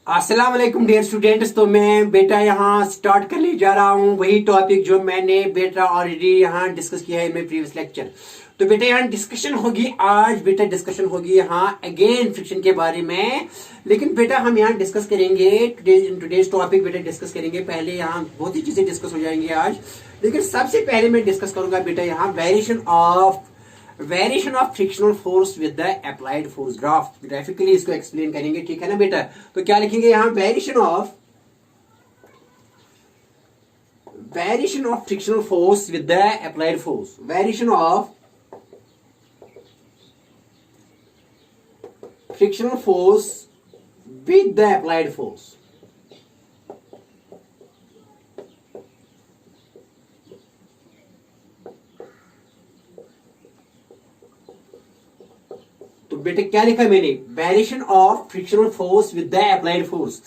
अस्सलाम वालेकुम dear students. तो मैं बेटा यहाँ स्टार्ट करने जा रहा हूँ वही टॉपिक जो मैंने बेटा ऑलरेडी यहाँ डिस्कस किया है इन प्रीवियस लेक्चर। तो बेटा यहाँ डिस्कशन होगी, आज बेटा डिस्कशन होगी यहाँ अगेन फ्रिक्शन के बारे में। लेकिन बेटा हम यहाँ डिस्कस करेंगे टुडेज टॉपिक बेटा डिस्कस करेंगे। पहले यहाँ बहुत ही चीजें डिस्कस हो जाएंगी आज, लेकिन सबसे पहले मैं डिस्कस करूंगा बेटा यहाँ variation of frictional force with the applied force graphically इसको एक्सप्लेन करेंगे, ठीक है ना बेटा। तो क्या लिखेंगे यहाँ, variation of frictional force with the applied force, variation of frictional force with the applied force. तो बेटे क्या लिखा मैंने, variation of frictional force with the applied force.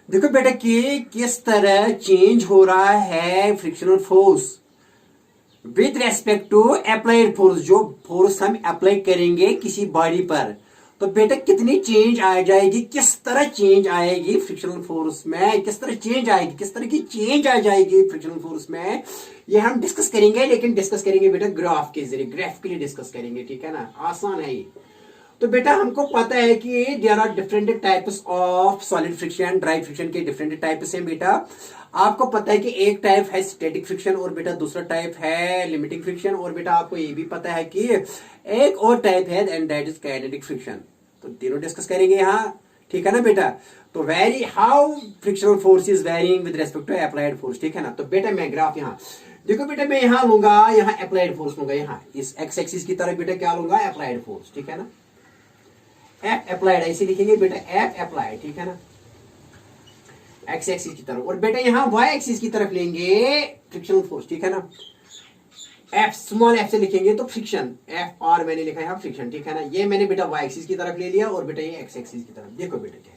देखो बेटा कि किस तरह चेंज हो रहा है frictional force with respect to applied force. जो फोर्स हम अप्लाई करेंगे किसी बॉडी पर, तो बेटा कितनी चेंज आ जाएगी, किस तरह चेंज आएगी फ्रिक्शनल फोर्स में, किस तरह चेंज आएगी, किस तरह की चेंज आ जाएगी फ्रिक्शनल फोर्स में, ये हम डिस्कस करेंगे। लेकिन डिस्कस करेंगे बेटा ग्राफ के जरिए, ग्राफ के लिए डिस्कस करेंगे, ठीक है ना, आसान है ये। तो बेटा हमको पता है कि there are different types of solid friction, dry friction के डिफरेंट टाइप्स हैं बेटा। आपको पता है कि एक टाइप है स्टैटिक फ्रिक्शन और बेटा दूसरा टाइप है लिमिटिंग फ्रिक्शन, और बेटा आपको ये भी पता है कि एक और टाइप है and that is kinetic friction. तो तीनों डिस्कस करेंगे यहाँ, ठीक है ना बेटा। तो very how frictional force is varying with respect to applied force, ठीक है ना। तो बेटा मैं ग्राफ यहाँ देखो बेटा, मैं यहाँ लूंगा, यहाँ अप्लाइड फोर्स लूंगा, यहाँ इस एक्स एक्सिस की तरफ बेटा क्या लूंगा, अप्लाइड फोर्स, ठीक है ना। एफ अप्लाइड ऐसे लिखेंगे बेटा, एफ अप्लाइड, ठीक है ना, एक्स एक्सिस की तरफ। और बेटा यहाँ वाई एक्सिस की तरफ लेंगे फ्रिक्शनल फोर्स, ठीक है ना। एफ स्मॉल एफ से लिखेंगे तो फ्रिक्शन, एफ आर मैंने लिखा है यहाँ फ्रिक्शन, ठीक है ना। ये मैंने बेटा वाई एक्सिस की तरफ ले लिया और बेटा ये एक्स एक्सिस की तरफ। देखो बेटा क्या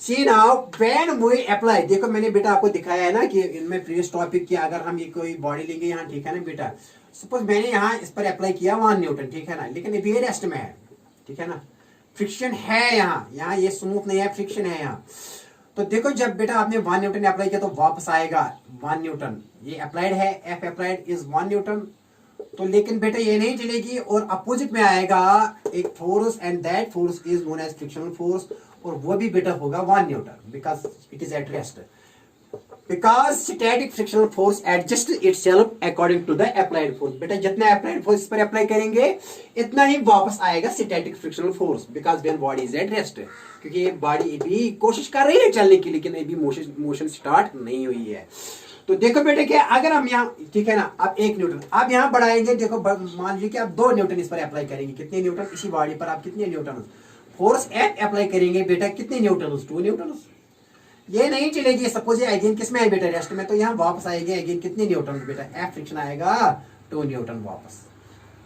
सी नाउ व्हेन वी अप्लाई, देखो मैंने बेटा आपको दिखाया है ना कि इनमें प्रीवियस टॉपिक की अगर हम ये कोई बॉडी लेंगे यहाँ, ठीक है ना बेटा। सपोज मैंने यहाँ इस पर अप्लाई किया 1 न्यूटन, ठीक है ना, लेकिन अभी ये रेस्ट में है, ठीक है ना, फ्रिक्शन है यहाँ ये स्मूथ नहीं है, फ्रिक्शन है यहाँ। तो देखो जब बेटा आपने 1 न्यूटन अप्लाई किया तो वापस आएगा 1 न्यूटन, ये अप्लाइड है, एफ अप्लाइड इज 1 न्यूटन। तो लेकिन बेटा ये नहीं चलेगी और अपोजिट में आएगा एक force and that force is known as frictional force, और वो भी बेटा होगा 1 newton because it is at rest. Because static frictional force adjusts itself according to the applied force। बेटा जितना applied force पर अप्लाई करेंगे इतना ही वापस आएगा static frictional force because when body is at rest। क्योंकि ये बॉडी भी कोशिश कर रही है चलने की, लेकिन अभी मोशन स्टार्ट नहीं हुई है। तो देखो बेटे कि अगर हम यहाँ, ठीक है ना, अब 1 न्यूटन आप यहाँ बढ़ाएंगे, देखो मान लीजिए कि आप 2 न्यूटन इस पर अप्लाई करेंगे, कितने न्यूटन, इसी बॉडी पर आप कितने न्यूटन फोर्स एफ अप्लाई करेंगे बेटा, कितने न्यूटन, 2 न्यूटन। ये नहीं चलेगी, सपोज ये अगेन किस में है बेटा, रेस्ट में, तो यहाँ वापस आएंगे अगेन कितने न्यूटन बेटा, एफ फ्रिक्शन आएगा 2 न्यूटन वापस।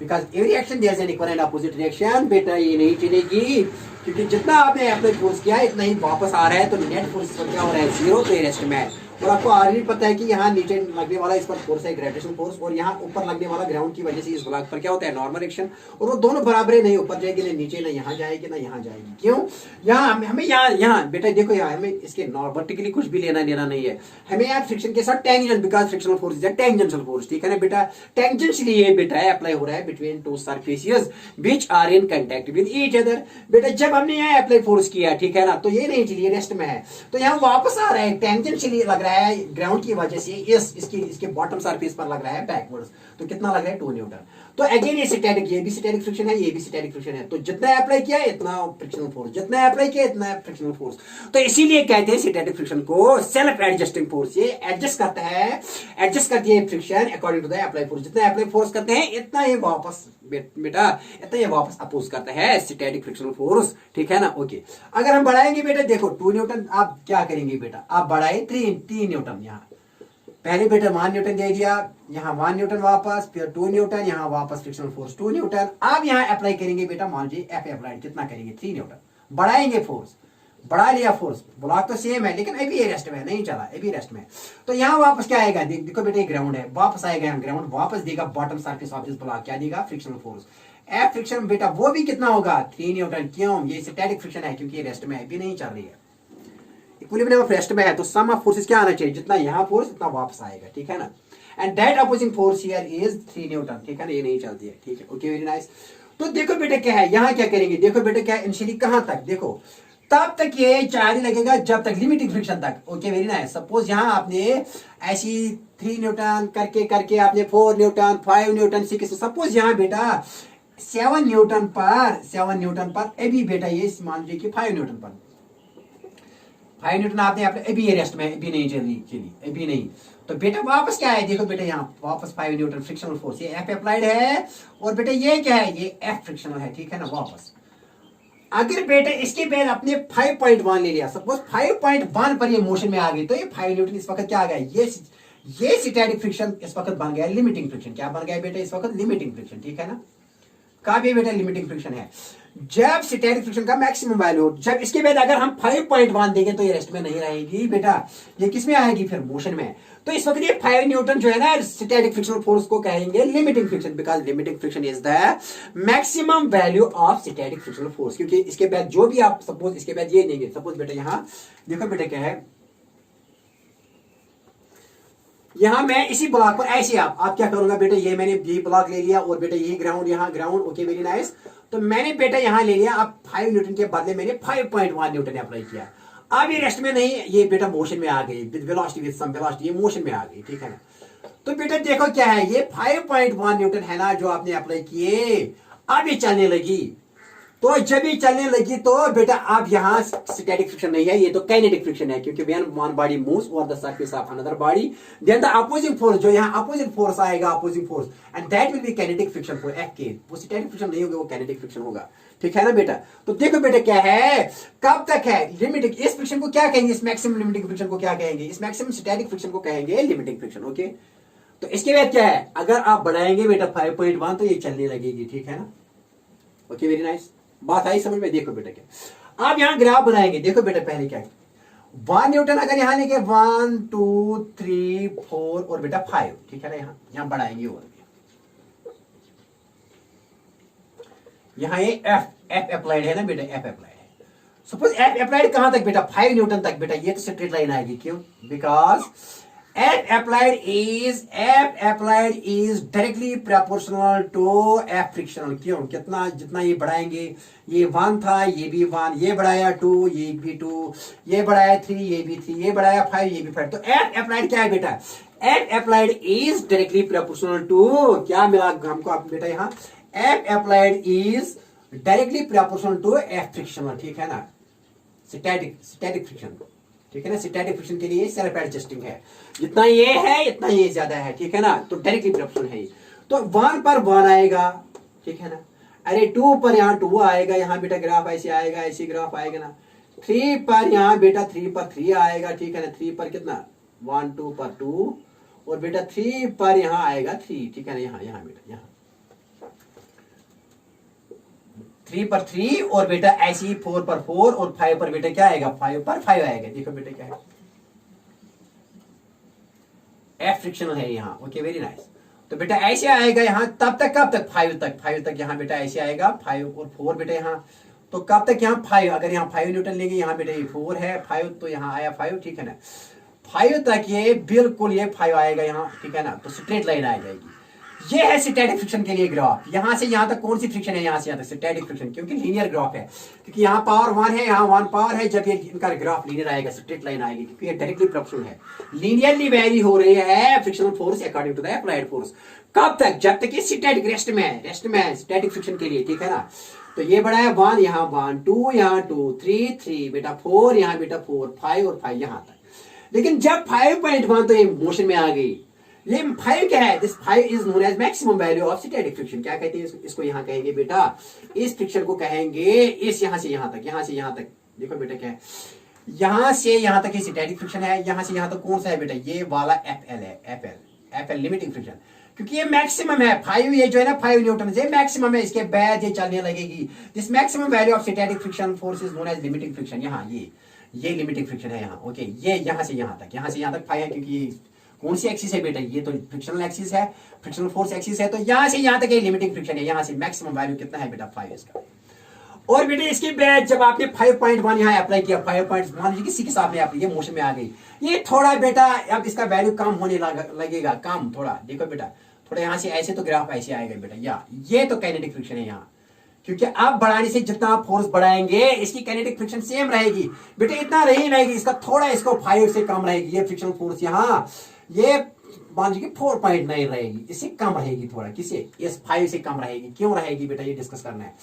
Because every action there is an equal and opposite reaction. बेटा ये नहीं चलेगी क्योंकि जितना आपने अप्लाई फोर्स किया है इतना ही वापस आ रहा है, तो नेट फोर्स पर क्या हो रहा है, 0, तो ये रेस्ट में है। और आपको ऑलरेडी पता है कि यहाँ नीचे लगने वाला इस पर फोर्स है ग्रेविटेशन फोर्स, और यहाँ ऊपर लगने वाला ग्राउंड की वजह से इस ब्लॉक पर क्या होता है, नॉर्मल एक्शन। और वो दोनों बराबर है, नहीं ऊपर जाएगी ना नीचे, ना यहाँ जाएगी ना यहाँ जाएगी। क्यों, यहाँ हमें यहाँ बेटा देखो, यहाँ हमें इसके वर्टिकली कुछ भी लेना देना नहीं है, हमें यहाँ फ्रिक्शन के साथ tangent, because frictional force is a tangential force, ठीक है ना बेटा। टेंजेंशियली ये बेटा अप्लाई हो रहा है between 2 surfaces which are in contact with each other. बेटा जब हमने यहाँ अप्लाई फोर्स किया, ठीक है ना, तो ये नहीं चलिए रेस्ट में है, तो यहाँ वापस आ रहा है, टेंजेंशियली लग रहा है ग्राउंड की वजह से, इसके बॉटम सरफेस पर लग रहा है बैकवर्ड्स, तो कितना लग रहा है, 2 न्यूटन। तो अगेन ये स्टैटिक, ये भी स्टैटिक फ्रिक्शन है, ये भी स्टैटिक फ्रिक्शन है। तो जितना अप्लाई किया इतना फ्रिक्शनल फोर्स, जितना अप्लाई किया इतना फ्रिक्शनल फोर्स। तो इसीलिए कहते हैं स्टैटिक फ्रिक्शन को सेल्फ एडजस्टिंग फोर्स। ये एडजस्ट करता है, एडजस्ट करती है friction according to the apply force. जितना अप्लाई फोर्स करते हैं इतना ही वापस बेटा, इतना ही वापस अपोज करता है स्टैटिक फ्रिक्शनल फोर्स, ठीक है ना। ओके, अगर हम बढ़ाएंगे बेटा, देखो 2 न्यूटन आप क्या करेंगे बेटा, आप बढ़ाए 3 न्यूटन, यहाँ पहले बेटा 1 न्यूटन दे दिया, यहाँ 1 न्यूटन वापस, फिर 2 न्यूटन, यहाँ वापस फ्रिक्शनल फोर्स 2 न्यूटन। अब यहाँ अप्लाई करेंगे बेटा, मान लीजिए एफ अप्लाइड कितना करेंगे, 3 न्यूटन, बढ़ाएंगे फोर्स, बढ़ा लिया फोर्स, ब्लॉक तो सेम है लेकिन अभी ये रेस्ट में नहीं चला, अभी रेस्ट में। तो यहाँ वापस क्या आएगा, देखो बेटा ग्राउंड है, वापस आएगा यहाँ ग्राउंड, वापस देगा bottom surface of this block, क्या देगा, फ्रिक्शनल फोर्स। एफ फ्रिक्शन बेटा वो भी कितना होगा, 3 न्यूटन। क्यों, ये स्टैटिक फ्रिक्शन है क्योंकि ये रेस्ट में अभी नहीं चल रही है। इक्विलिब्रियम ऑफ रेस्ट में है तो सम ऑफ फोर्सेस क्या आना चाहिए, जितना यहाँ फोर्स उतना वापस आएगा, ठीक है ना। And that opposing force here is 3 Newton, ठीक है ना, ये नहीं चलती है, ठीक है, ओके वेरी नाइस। तो देखो बेटे क्या है, यहाँ क्या करेंगे, देखो बेटे क्या है, इनिशियली कहां तक, देखो तब तक ये चार्ज लगेगा जब तक लिमिटिंग फ्रिक्शन तक, ओके वेरी नाइस। सपोज यहाँ आपने ऐसी 3 न्यूटन करके करके आपने 4 न्यूटन 5 न्यूटन 6, सपोज यहाँ बेटा 7 न्यूटन पर अभी बेटा ये मान लीजिए कि 5 न्यूटन पर 5 न्यूटन आपने अभी ये रेस्ट में अभी नहीं चली अभी नहीं, तो बेटा वापस क्या है, देखो बेटा यहाँ वापस 5 न्यूटन फ्रिक्शनल फोर्स, ये एफ अप्लाइड है और बेटा ये क्या है, ये एफ फ्रिक्शनल है, ठीक है ना। वापस अगर बेटा इसके बाद अपने 5.1 ले लिया, सपोज 5.1 पर ये मोशन में आ गई, तो ये 5 न्यूटन इस वक्त क्या आ गया, ये स्टैटिक फ्रिक्शन इस वक्त बन गया लिमिटिंग फ्रिक्शन। क्या बन गया बेटा इस वक्त, लिमिटिंग फ्रिक्शन, ठीक है ना। का भी बेटा लिमिटिंग फ्रिक्शन है जब स्टैटिक फ्रिक्शन का मैक्सिमम वैल्यू हो। जब इसके बाद अगर हम 5.1 देंगे तो ये रेस्ट में नहीं रहेगी बेटा, ये किस में आएगी, फिर मोशन में। तो इस वक्त ये 5 न्यूटन जो है ना स्टैटिक फ्रिक्शनल फोर्स को कहेंगे limiting friction, because limiting friction is the maximum value of static frictional force. क्योंकि इसके बाद जो भी आप सपोज इसके बाद ये देंगे, सपोज बेटा यहाँ देखो बेटा क्या है, यहां मैं इसी ब्लॉक पर ऐसे आप क्या करूंगा बेटा, ये मैंने ये ब्लॉक ले लिया और बेटा ये ग्राउंड यहाँ ग्राउंड, ओके वेरी नाइस। तो मैंने बेटा यहां ले लिया, अब 5 न्यूटन के बदले मैंने 5.1 न्यूटन अप्लाई किया। अब ये रेस्ट में नहीं, ये बेटा मोशन में आ गई with velocity, with some velocity ये मोशन में आ गई, ठीक है ना। तो बेटा देखो क्या है, ये 5.1 न्यूटन है ना जो आपने अप्लाई किए, अब ये चलने लगी। तो जब ये चलने लगी तो बेटा अब यहां स्टैटिक फ्रिक्शन नहीं है, ये तो काइनेटिक फ्रिक्शन है, क्योंकि when one body moves over the surface of another body then the opposing force, जो यहां अपोजिंग फोर्स आएगा, opposing force, and that will be kinetic friction for F K. वो स्टैटिक फ्रिक्शन नहीं होगा, वो kinetic friction होगा, ठीक है ना बेटा। तो देखो बेटा क्या है, कब तक है लिमिटिंग, इस फ्रिक्शन को क्या कहेंगे, इस मैक्सिमम लिमिटिंग फ्रिक्शन को क्या कहेंगे, इस मैक्सिमम स्टैटिक फ्रिक्शन को कहेंगे लिमिटिंग फ्रिक्शन, ओके। तो इसके बाद क्या है, अगर आप बढ़ाएंगे बेटा 5.1 तो ये चलने लगेगी, ठीक है ना, ओके वेरी नाइस। बात आई समझ में, देखो बेटा क्या, आप यहां ग्राफ बनाएंगे, देखो बेटा पहले क्या है, 1 न्यूटन अगर यहां लेंगे 1 2 3 4 और बेटा 5, ठीक है ना, यहां बढ़ाएंगे और यहां ये एफ अप्लाइड है ना बेटा, एफ अप्लाइड है। सपोज एफ अप्लाइड कहां तक बेटा, 5 न्यूटन तक बेटा, ये तो स्ट्रेट लाइन आएगी, क्यों, because F applied is directly proportional to F frictional। क्यों, कितना जितना ये बढ़ाएंगे, ये 1 था, ये भी 1, ये बढ़ाया 2, ये भी 2, ये बढ़ाया 3, ये भी 3, ये बढ़ाया 5, ये भी 5। तो F applied क्या है बेटा, F applied is directly proportional to, क्या मिला हमको आप बेटा यहाँ, F applied is directly proportional to F frictional, ठीक है ना, स्टैटिक फ्रिक्शन, ठीक है ना। स्टैटिक फ्रिक्शन के लिए सेल्फ एडजस्टिंग है, जितना ये है इतना ये ज्यादा है, ठीक है ना, तो डायरेक्टली प्रोपोर्शनल है ये। तो 1 पर 1 आएगा, ठीक है ना, अरे 2 पर यहाँ 2 आएगा, यहाँ बेटा ग्राफ ऐसे आएगा, ऐसे ग्राफ आएगा ना। 3 पर यहाँ बेटा 3 पर 3 आएगा, ठीक है ना, 3 पर कितना 1 2 पर 2 और बेटा 3 पर यहाँ आएगा 3, ठीक है ना, यहाँ बेटा यहाँ 3 पर 3 और बेटा ऐसे ही 4 पर 4 और 5 पर बेटा क्या आएगा, 5 पर 5 आएगा। देखो बेटा क्या है, एफ फ्रिक्शनल है यहाँ, ओके वेरी नाइस। तो बेटा ऐसे आएगा यहाँ, तब तक कब तक 5 तक यहाँ बेटा ऐसे आएगा, 5 और 4 बेटा यहाँ, तो कब तक यहाँ 5, अगर यहाँ 5 न्यूटन लेंगे, यहाँ बेटा ये 4 है 5, तो यहाँ आया 5, ठीक है ना, 5 तक ये बिल्कुल ये 5 आएगा यहाँ, ठीक है ना, तो स्ट्रेट लाइन आ जाएगी। ये है स्टैटिक फ्रिक्शन के लिए ग्राफ, यहां से यहां तक कौन सी फ्रिक्शन है, यहां से यहां तक स्टैटिक फ्रिक्शन, क्योंकि लीनियर ग्राफ है, क्योंकि यहाँ पावर 1 है, यहाँ 1 पावर है, जब ये इनका ग्राफ लीनियर आएगा, स्ट्रेट लाइन आएगी, क्योंकि ये डायरेक्टली प्रोपोर्शनल है, लीनियरली वेरी हो रही है frictional force according to the applied force. कब तक, जब तक ये स्टैटिक रेस्ट में स्टैटिक फ्रिक्शन के लिए, ठीक है ना। तो ये बड़ा है 1, यहाँ 1 2, यहाँ 2 3 बेटा 4, यहाँ बेटा 4 5 और 5 यहाँ तक। लेकिन जब 5.1 तो ये मोशन में आ गई, ये 5 क्या है, this 5 is known as maximum value of static friction. क्या कहते हैं इसको यहाँ कहेंगे बेटा, इस फ्रिक्शन को कहेंगे इस यहाँ से यहाँ तक, देखो बेटा क्या है, यहाँ से यहाँ तक स्टैटिक फ्रिक्शन है, यहाँ से यहाँ तक कौन सा है बेटा, ये वाला FL है, FL लिमिटिंग फ्रिक्शन, क्योंकि ये मैक्सिमम है 5, ये जो है ना 5 न्यूटन से मैक्सिमम है, इसके बाद ये चलने लगेगी। This maximum value of static friction force is known as limiting friction. यहाँ ये लिमिटिंग फ्रिक्शन है यहाँ, ओके, ये यहाँ से यहाँ तक 5 है, क्योंकि कौन सी एक्सिस है बेटा, ये तो फ्रिक्शनल एक्सिस है, फ्रिक्शनल फोर्स एक्सिस है, तो यहां से यहां तक ये लिमिटिंग फ्रिक्शन है, यहां से मैक्सिमम वैल्यू कितना है बेटा 5 इसका। और बेटे इसके बाद जब आपने 5.1 यहाँ अप्लाई किया, 5 पॉइंट मान लीजिए किसी के साथ में ये मोशन में आ गई, ये थोड़ा बेटा अब इसका वैल्यू कम होने लगेगा, कम थोड़ा। देखो बेटा थोड़ा यहाँ से ऐसे तो ग्राफ ऐसे आएगा बेटा, या ये तो काइनेटिक फ्रिक्शन है यहाँ, क्योंकि आप बढ़ाने से जितना आप फोर्स बढ़ाएंगे इसकी काइनेटिक फ्रिक्शन सेम रहेगी बेटे, इतना नहीं रहेगी, इसका थोड़ा इसको 5 से कम रहेगी ये फ्रिक्शनल फोर्स यहाँ, ये मान लीजिए 4.9 रहेगी, इससे कम रहेगी थोड़ा, किसे इस 5 से कम रहेगी। क्यों रहेगी बेटा ये डिस्कस करना है।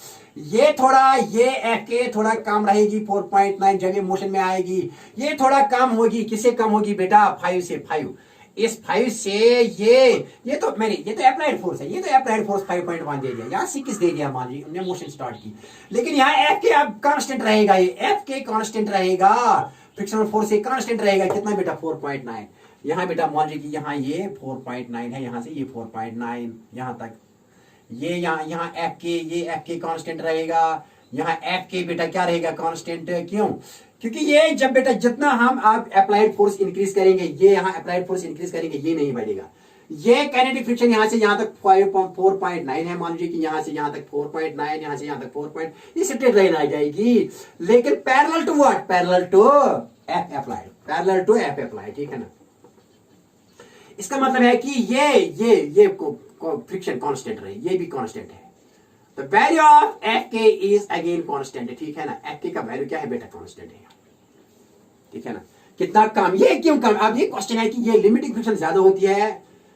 ये थोड़ा ये एफ के थोड़ा कम रहेगी 4.9 जब ये मोशन में आएगी, ये थोड़ा कम होगी, किससे कम होगी बेटा 5 से। 5 इस 5 से ये तो मैंने ये तो अप्लाइड फोर्स है, ये तो अप्लाइड फोर्स 5.1 दे दिया, यहाँ 6 दे दिया मान लीजिए हमने मोशन स्टार्ट की, लेकिन यहाँ एफ के अब कांस्टेंट रहेगा, ये एफ के कांस्टेंट रहेगा, फ्रिक्शनल फोर्स से कांस्टेंट रहेगा कितना बेटा 4.9। यहाँ बेटा मान लीजिए कि यहाँ ये 4.9 है, यहाँ से ये 4.9 यहाँ तक, ये यहाँ एफ के कांस्टेंट रहेगा, यहाँ एफ के बेटा क्या रहेगा कांस्टेंट। क्यों? क्योंकि ये जब बेटा जितना हम आप अप्लाइड फोर्स इंक्रीज करेंगे, ये यहाँ अप्लाइड फोर्स इंक्रीज करेंगे ये नहीं बढ़ेगा, ये काइनेटिक फ्रिक्शन यहाँ से यहाँ तक 4.9 है, मान लीजिए कि यहाँ से यहाँ तक 4.9, यहाँ से यहाँ तक 4. ये स्ट्रेट लाइन आ जाएगी, लेकिन parallel to what, parallel to F applied, parallel to F applied, ठीक है ना। इसका मतलब है कि ये फ्रिक्शन कांस्टेंट रहे, ये भी कांस्टेंट है, तो value of F k is again constant है, ठीक है ना। एफ के का वैल्यू क्या है बेटा कांस्टेंट है, ठीक है ना। कितना कम, ये क्यों कम, अब ये क्वेश्चन है कि ये लिमिटिंग फ्रिक्शन ज्यादा होती है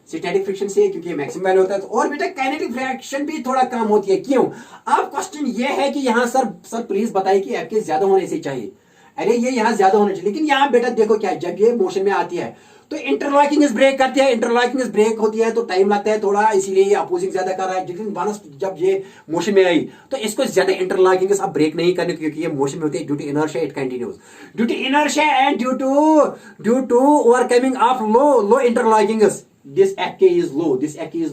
स्टैटिक फ्रिक्शन से, क्योंकि ये मैक्सिमम वैल्यू होता है, और बेटा काइनेटिक फ्रिक्शन भी थोड़ा कम होती है। क्यों? अब क्वेश्चन ये है कि यहाँ सर प्लीज बताइए कि एफ के ज्यादा होने से चाहिए, अरे ये यहाँ ज्यादा होना चाहिए, लेकिन यहाँ बेटा देखो क्या, जब ये मोशन में आती है तो इंटरलॉकिंग इस ब्रेक करती है, इंटरलॉकिंग इस ब्रेक होती है तो टाइम लगता है थोड़ा, इसीलिए ये अपोजिंग ज्यादा कर रहा है। लेकिन वापस जब ये मोशन में आई तो इसको ज्यादा इंटरलॉकिंग अब ब्रेक नहीं करने, क्योंकि ये मोशन में होती है due to inertia it continues, due to inertia and due to overcoming of low interlocking, this f k is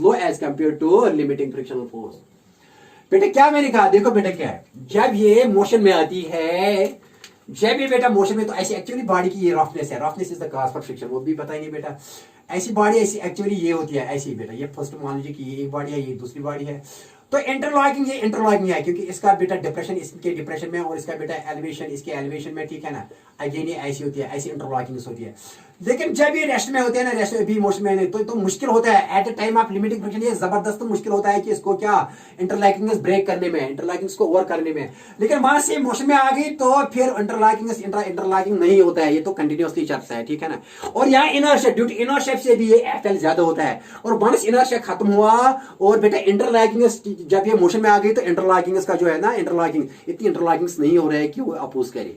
low as compare to limiting frictional force. बेटा क्या मैंने कहा, देखो बेटा क्या है, जब ये मोशन में आती है, जब भी बेटा मोशन में, तो ऐसी एक्चुअली बॉडी की ये रफनेस है, roughness is the cause for friction, वो भी बताएंगे बेटा। ऐसी बॉडी ऐसी एक्चुअली ये होती है, ऐसी बेटा ये फर्स्ट मान लीजिए कि ये एक बॉडी है, ये दूसरी बॉडी है, तो इंटरलॉकिंग ये इंटरलॉकिंग है, क्योंकि इसका बेटा डिप्रेशन इसके डिप्रेशन में और इसका बेटा एलिवेशन इसके एलिवेशन में, ठीक है ना। अगेन ये ऐसी होती है, ऐसी इंटरलॉकिंग होती है। लेकिन जब ये रेस्ट में होते हैं ना, रेस्ट में भी मोशन में नहीं, तो मुश्किल होता है at the time of limiting friction, ये जबरदस्त मुश्किल होता है कि इसको क्या इंटरलॉकिंग ब्रेक करने में, इंटरलॉकिंग को ओवर करने में। लेकिन वहां से मोशन में आ गई तो फिर इंटरलॉकिंग नहीं होता है, ये तो कंटिन्यूसली चलता है, ठीक है ना। और यहाँ इनर्शिया, ड्यू टू इनर्शिया से भी ये एफएल ज्यादा होता है, और वंस इनर्शिया खत्म हुआ और बेटा इंटरलॉकिंग जब ये मोशन में आ गई तो इंटरलॉकिंग का जो है ना, इंटरलॉकिंग इतनी इंटरलॉकिंग नहीं हो रहा है कि वो अपोज करे,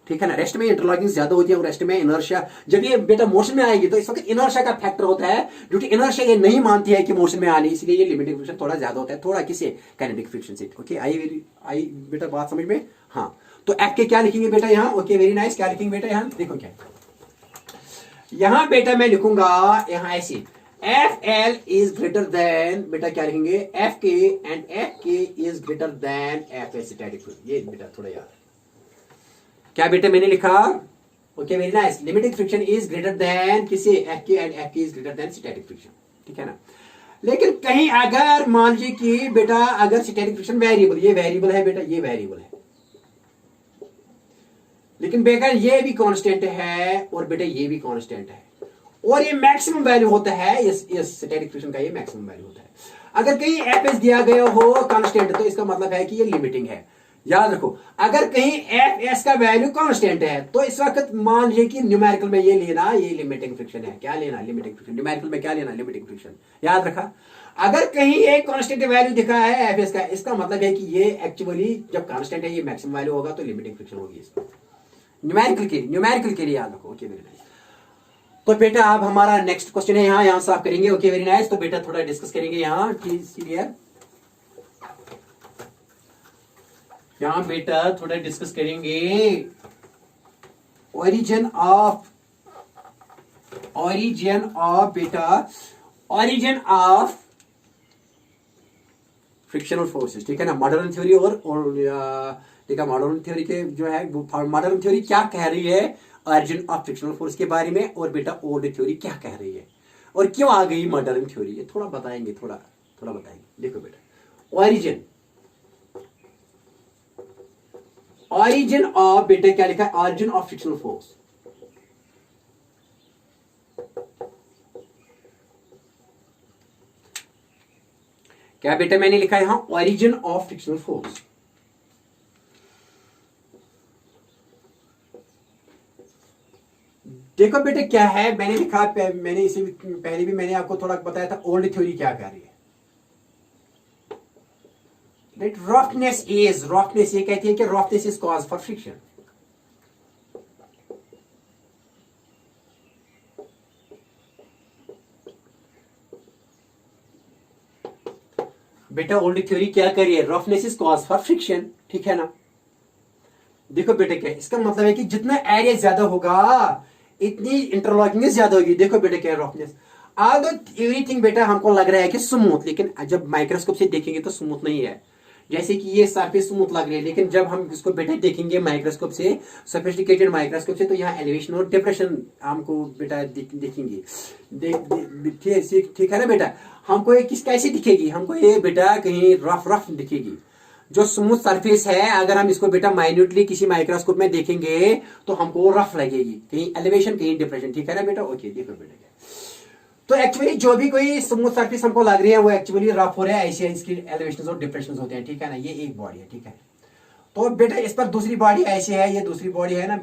ठीक है ना। रेस्ट में इंटरलॉकिंग ज्यादा होती है और रेस्ट में इनर्शिया, जब ये बेटा मोशन में आएगी तो इस वक्त इनर्शिया का फैक्टर होता है, ड्यू टू इनर्शिया ये नहीं मानती है कि मोशन में आने, इसलिए ये लिमिटिंग फ्रिक्शन थोड़ा ज्यादा होता है, थोड़ा किसे काइनेटिक फ्रिक्शन से। ओके आई बेटा बात समझ में। हाँ तो एफ के क्या लिखेंगे बेटा यहाँ, ओके वेरी नाइस, क्या लिखेंगे बेटा यहाँ, देखो क्या यहाँ बेटा मैं लिखूंगा यहाँ ऐसे, F L is greater than, बेटा क्या लिखेंगे एफ के, and F k is greater than F S static friction. ये बेटा थोड़ा यार क्या बेटा मैंने लिखा, okay very nice, limiting friction is greater than किसे, एफ के, and F k is greater than static friction, ठीक है ना। लेकिन कहीं अगर मान लीजिए कि बेटा अगर स्टैटिक फ्रिक्शन वेरिएबल, ये वेरिएबल है बेटा, ये वेरिएबल है, लेकिन बेटा ये भी कांस्टेंट है और बेटा ये भी कांस्टेंट है, और ये मैक्सिमम वैल्यू होता है, इस स्टैटिक फ्रिक्शन का ये मैक्सिमम वैल्यू होता है। अगर कहीं एफ एस दिया गया हो कांस्टेंट तो इसका मतलब है कि ये लिमिटिंग है। याद रखो अगर कहीं एफ एस का वैल्यू कांस्टेंट है तो इस वक्त मान लीजिए कि न्यूमेरिकल में ये लेना, ये लिमिटिंग फ्रिक्शन है, क्या लेना लिमिटिंग फ्रिक्शन, न्यूमेरिकल में क्या लेना लिमिटिंग फ्रिक्शन, याद रखा। अगर कहीं एक कांस्टेंट वैल्यू दिखा है एफ एस का, इसका मतलब है कि ये एक्चुअली जब कांस्टेंट है ये मैक्सिमम वैल्यू होगा तो लिमिटिंग फ्रिक्शन होगी इसका, न्यूमेरिकल के लिए याद रखो। Okay very nice. तो बेटा अब हमारा नेक्स्ट क्वेश्चन है, यहाँ सॉल्व करेंगे। Okay very nice. तो बेटा थोड़ा डिस्कस करेंगे यहाँ, क्लियर, यहाँ बेटा थोड़ा डिस्कस करेंगे ओरिजिन ऑफ फ्रिक्शनल फोर्सेस, ठीक है ना। मॉडर्न थ्योरी और ठीक है, मॉडर्न थ्योरी के जो है मॉडर्न थ्योरी क्या कह रही है ओरिजिन ऑफ फ्रिक्शनल फोर्स के बारे में, और बेटा ओल्ड थ्योरी क्या कह रही है और क्यों आ गई मॉडर्न थ्योरी, ये थोड़ा बताएंगे, थोड़ा बताएंगे। देखो बेटा ओरिजिन ऑरिजिन ऑफ, बेटा क्या लिखा है, ऑरिजिन ऑफ फ्रिक्शनल फोर्स। क्या बेटा मैंने लिखा है यहां, ऑरिजिन ऑफ फ्रिक्शनल फोर्स। देखो बेटे क्या है, मैंने लिखा, मैंने इसे पहले भी मैंने आपको थोड़ा बताया था, ओल्ड थ्योरी क्या कर रही है। रफनेस इज, रफनेस ये कहती है कि roughness is cause for friction. बेटा ओल्ड थ्योरी क्या कर रही है, roughness is cause for friction, ठीक है ना। देखो बेटे क्या, इसका मतलब है कि जितना एरिया ज्यादा होगा इतनी इंटरलॉकिंग ज्यादा होगी। देखो बेटे क्या है रफनेस, आल्दो एवरीथिंग बेटा हमको लग रहा है कि स्मूथ, लेकिन जब माइक्रोस्कोप से देखेंगे तो स्मूथ नहीं है। जैसे कि ये सरफेस स्मूथ लग रही है, लेकिन जब हम इसको बेटा देखेंगे माइक्रोस्कोप से, सोफिस्टिकेटेड माइक्रोस्कोप से, तो यहाँ एलिवेशन और डिप्रेशन हमको बेटा देखेंगे। ठीक है ना बेटा, हमको ये किस कैसे दिखेगी, हमको ये बेटा कहीं रफ रफ दिखेगी। जो स्मूथ सरफेस है अगर हम इसको बेटा माइन्यूटली किसी माइक्रोस्कोप में देखेंगे तो हमको वो रफ लगेगी, कहीं एलिवेशन कहीं डिप्रेशन, ठीक है ना बेटा। ओके देखो बेटा, तो एक्चुअली जो भी कोई स्मूथ सरफेस हमको लग रही है वो एक्चुअली रफ हो रहा है, ऐसे इसकी एलिवेशन और डिप्रेशन होते हैं, ठीक है ना। ये एक बॉडी है, ठीक है। तो बेटा इस पर दूसरी बॉडी ऐसे है, ये दूसरी बॉडी है ना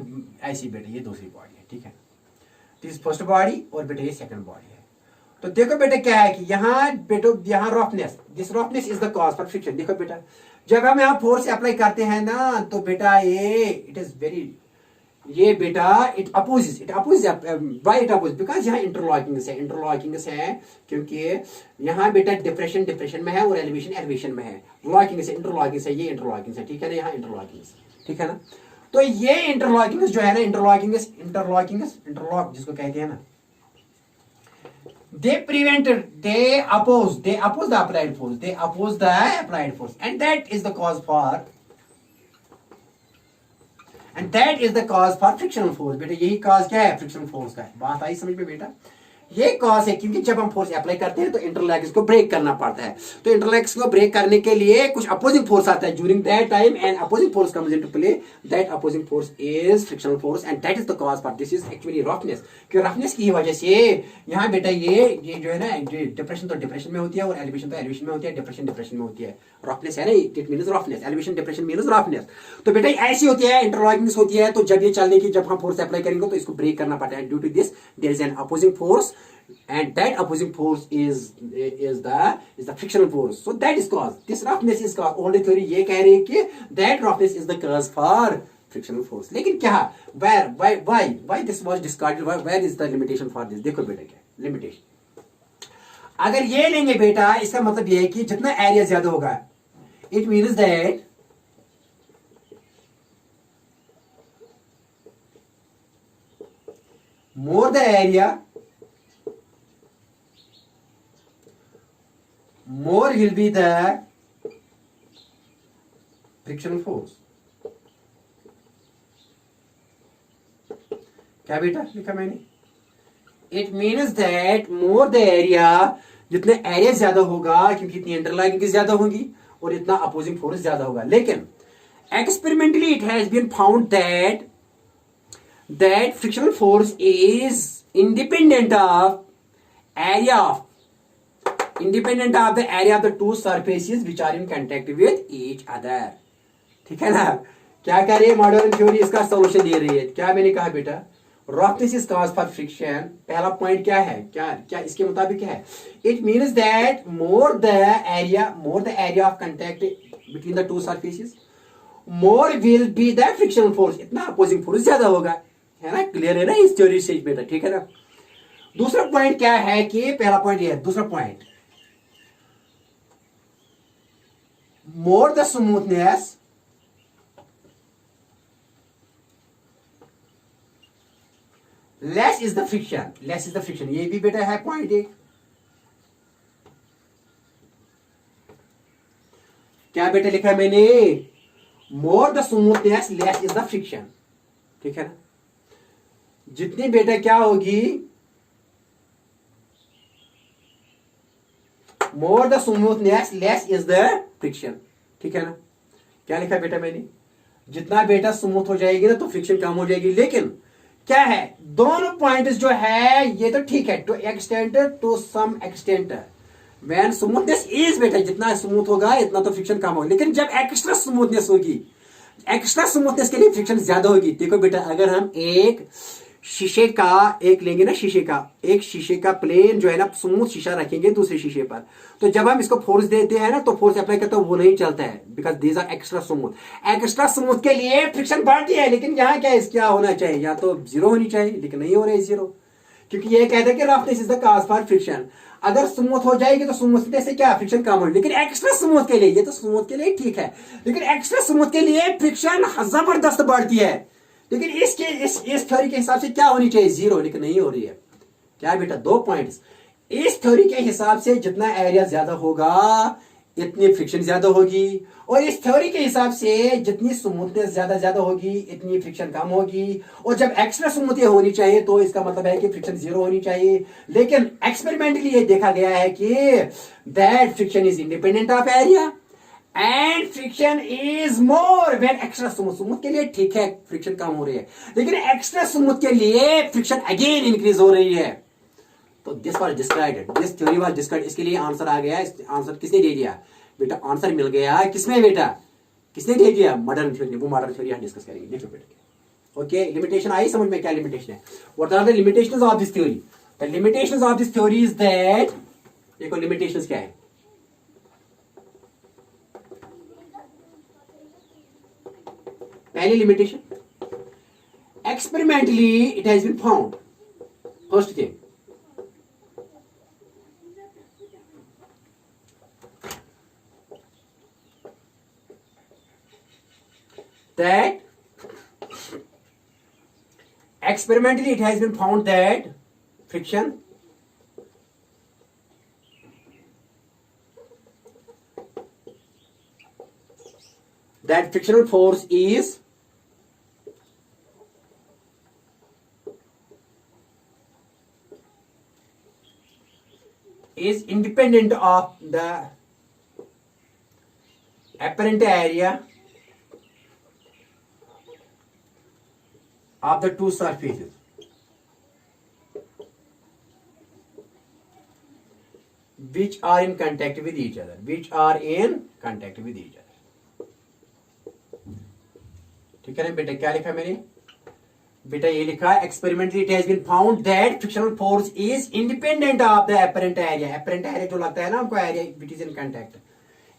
ऐसी, बेटा ये दूसरी बॉडी है, ठीक है। दिस फर्स्ट बॉडी और बेटा ये सेकंड बॉडी है। तो देखो बेटा क्या है कि यहाँ बेटो यहाँ roughness, this roughness is the cause for friction. देखो बेटा जब हम यहाँ फोर्स अप्लाई करते हैं ना तो बेटा ये इट इज वेरी, ये बेटा it opposes why it opposes, because यहाँ इंटरलॉकिंग है क्योंकि यहाँ बेटा डिप्रेशन डिप्रेशन में है और एलिवेशन एलिवेशन में है, लॉकिंग से इंटरलॉकिंग से, ये इंटरलॉकिंग से, ठीक है ना, यहाँ इंटरलॉकिंग से, ठीक है ना। तो ये इंटरलॉकिंग जो है ना, इंटरलॉक जिसको कहते हैं ना, they prevented, they oppose the applied force, they oppose the applied force, and that is the cause for frictional force। बेटा यही cause क्या है, फ्रिक्शनल फोर्स का है। बात आई समझ में बेटा, ये कॉज है क्योंकि जब हम फोर्स अप्लाई करते हैं तो इंटरलैक्स को ब्रेक करना पड़ता है। तो इंटरलैक्स को ब्रेक करने के लिए कुछ अपोजिंग फोर्स आता है, during that time and opposing force comes into play, that opposing force is frictional force and that is the cause for this is actually roughness. क्यों रफनेस की वजह से यहाँ बेटा ये जो है ना, डिप्रेशन तो डिप्रेशन में होती है और एलिवेशन तो एलिवेशन में होती है, डिप्रेशन डिप्रेशन में होती है। रफनेस है ना, it means roughness, elevation depression means roughness. तो बेटा ऐसी होती है, इंटरलॉकिंग होती है। तो जब ये चलने की, जब हम फोर्स अप्लाई करेंगे तो इसको ब्रेक करना पड़ता है। Due to this there is an opposing force and that opposing force is the frictional force, so that is cause, this roughness is cause। old theory ये कह रही है कि that roughness is the cause for frictional force। लेकिन क्या, why this was discarded, where is the limitation for this। देखो बेटा क्या लिमिटेशन, अगर ये लेंगे बेटा इसका मतलब ये है कि जितना एरिया ज्यादा होगा, it means that more the area, more will be the frictional force। क्या बेटा लिखा मैंने, it means that more the area, जितने एरिया ज्यादा होगा क्योंकि इतनी इंटरलॉकिंग ज्यादा होगी और इतना अपोजिंग फोर्स ज्यादा होगा। लेकिन experimentally it has been found that frictional force is independent of the area of the two surfaces which are in contact with each other। ठीक है ना। क्या कर रही है मॉडर्न थ्योरी, इसका सोल्यूशन दे रही है। क्या मैंने कहा बेटा, roughness is cause for friction. पहला पॉइंट क्या है, क्या इसके मुताबिक है, it means that more the area of contact between the two surfaces, more will be the frictional force, इतना अपोजिंग फोर्स ज्यादा होगा, है ना। क्लियर है ना इस थ्योरी से बेटा, ठीक है ना। दूसरा पॉइंट क्या है कि, पहला पॉइंट ये है, दूसरा point, more the smoothness, less is the friction। ये भी बेटा है पॉइंट एक। क्या बेटा लिखा है मैंने, more the smoothness, less is the friction, ठीक है ना। जितनी बेटा क्या होगी, more the smoothness, less is the friction, ठीक है ना। क्या लिखा बेटा मैंने, जितना बेटा स्मूथ हो जाएगी ना तो फ्रिक्शन कम हो जाएगी। लेकिन क्या है, दोनों पॉइंट्स जो है ये तो ठीक है, to extent to some extent when smoothness is बेटा, जितना स्मूथ होगा इतना तो फ्रिक्शन कम होगा। लेकिन जब एक्स्ट्रा स्मूथनेस होगी, एक्स्ट्रा स्मूथनेस के लिए फ्रिक्शन ज्यादा होगी। देखो बेटा, अगर हम एक शीशे का एक लेंगे ना, एक शीशे का प्लेन जो है ना, स्मूथ शीशा रखेंगे दूसरे शीशे पर, तो जब हम इसको फोर्स देते हैं ना, तो फोर्स अप्लाई करते हैं, वो नहीं चलता है, because these are extra smooth. Extra smooth के लिए फ्रिक्शन बढ़ती है, लेकिन यहाँ क्या होना चाहिए, या तो जीरो होनी चाहिए, लेकिन नहीं हो रही जीरो, क्योंकि ये कहता है कि roughness is the cause for friction. अगर स्मूथ हो जाएगी तो स्मूथनेस से क्या फ्रिक्शन कम होगी। लेकिन एक्स्ट्रा स्मूथ के लिए, ये तो स्मूथ के लिए ठीक है, लेकिन एक्स्ट्रा स्मूथ के लिए फ्रिक्शन जबरदस्त बढ़ती है। लेकिन इस थ्योरी के हिसाब से क्या होनी चाहिए, जीरो, लेकिन नहीं हो रही है। क्या बेटा, दो पॉइंट्स। इस थ्योरी के हिसाब से जितना एरिया ज्यादा होगा इतनी फ्रिक्शन ज्यादा होगी, और इस थ्योरी के हिसाब से जितनी स्मूथनेस ज्यादा होगी इतनी फ्रिक्शन कम होगी। और जब एक्स्ट्रा स्मूथ होनी चाहिए तो इसका मतलब है कि फ्रिक्शन जीरो होनी चाहिए। लेकिन एक्सपेरिमेंटली ये देखा गया है कि that friction is independent of area and friction is more when extra smooth. Smooth के लिए ठीक है फ्रिक्शन कम हो रही है, लेकिन एक्स्ट्रा स्मूथ के लिए फ्रिक्शन अगेन इंक्रीज हो रही है। तो this was described, this theory was described. इसके लिए आंसर आ गया। आंसर किसने दे दिया बेटा, आंसर मिल गया किसमें बेटा, किसने दे दिया, मॉडर्न थ्योरी। वो मॉडर्न थ्योरी हम डिस्कस करेंगे, देखो बेटा। ओके, लिमिटेशन आई समझ में, क्या लिमिटेशन है, what are the limitations of this theory. The limitations of this theory is that, देखो लिमिटेशंस क्या है। पहली limitation, experimentally it has been found, first thing, that experimentally it has been found that friction frictional force is independent of the apparent area of the two surfaces which are in contact with each other, ठीक है ना बेटा। क्या लिखा मैंने बेटा, ये लिखा experimentally it has been found that frictional force is independent of the apparent area. Apparent area जो लगता है ना हमको, area which is in contact,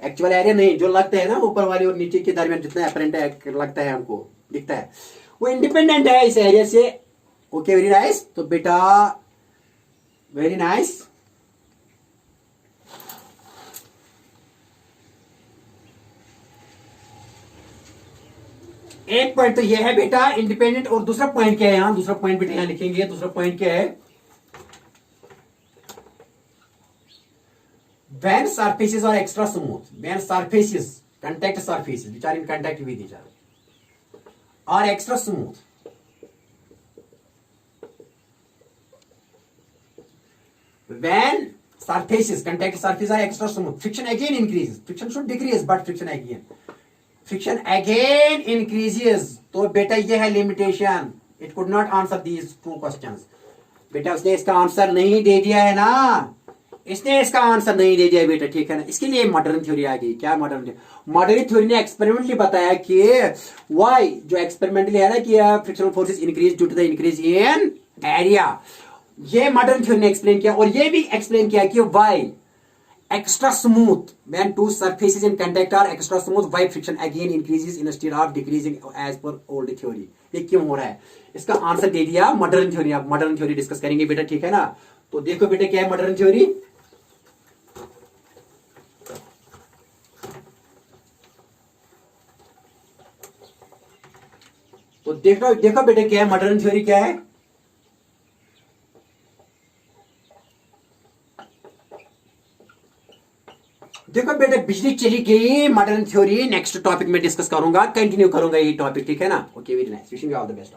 actual area नहीं, जो लगता है ना ऊपर वाले और नीचे के दरमियान जितना अपरेंट लगता है हमको दिखता है, वो इंडिपेंडेंट है इस एरिया से। Okay, very nice. तो बेटा वेरी नाइस, एक पॉइंट तो ये है बेटा इंडिपेंडेंट। और दूसरा पॉइंट क्या है, यहां दूसरा पॉइंट बेटा यहां लिखेंगे। दूसरा पॉइंट क्या है, when surfaces are extra smooth, when surfaces, contact surfaces which are in contact with each other are extra smooth, when surfaces, contact surfaces are extra smooth, friction again increases. Friction should decrease, but friction again increases. तो बेटा ये है limitation, it could not answer these two questions. बेटा उसने इसका answer नहीं दे दिया है ना, इसने इसका आंसर नहीं दे दिया बेटा, ठीक है ना। इसके लिए मॉडर्न थ्योरी आ गई। क्या मॉडर्न थ्योरी ने एक्सपेरिमेंटली बताया कि वाई, जो एक्सपेरिमेंटली है ना कि frictional forces increase due to the increase in area, ये मॉडर्न थ्योरी ने एक्सप्लेन किया। और ये भी एक्सप्लेन किया कि why extra smooth when two surfaces in contact are extra smooth, why friction again increases instead of decreasing as per old theory। ये क्यों हो रहा है, इसका आंसर दे दिया मॉडर्न थ्योरी। आप मॉडर्न थ्योरी डिस्कस करेंगे बेटा, ठीक है ना। तो देखो बेटा क्या है मॉडर्न थ्योरी, तो देखो बेटा क्या है मॉडर्न थ्योरी, क्या है। देखो बेटा बिजली चली गई, मॉडर्न थ्योरी नेक्स्ट टॉपिक में डिस्कस करूंगा, कंटिन्यू करूंगा ये टॉपिक, ठीक है ना। Okay, very nice, wishing you all the best.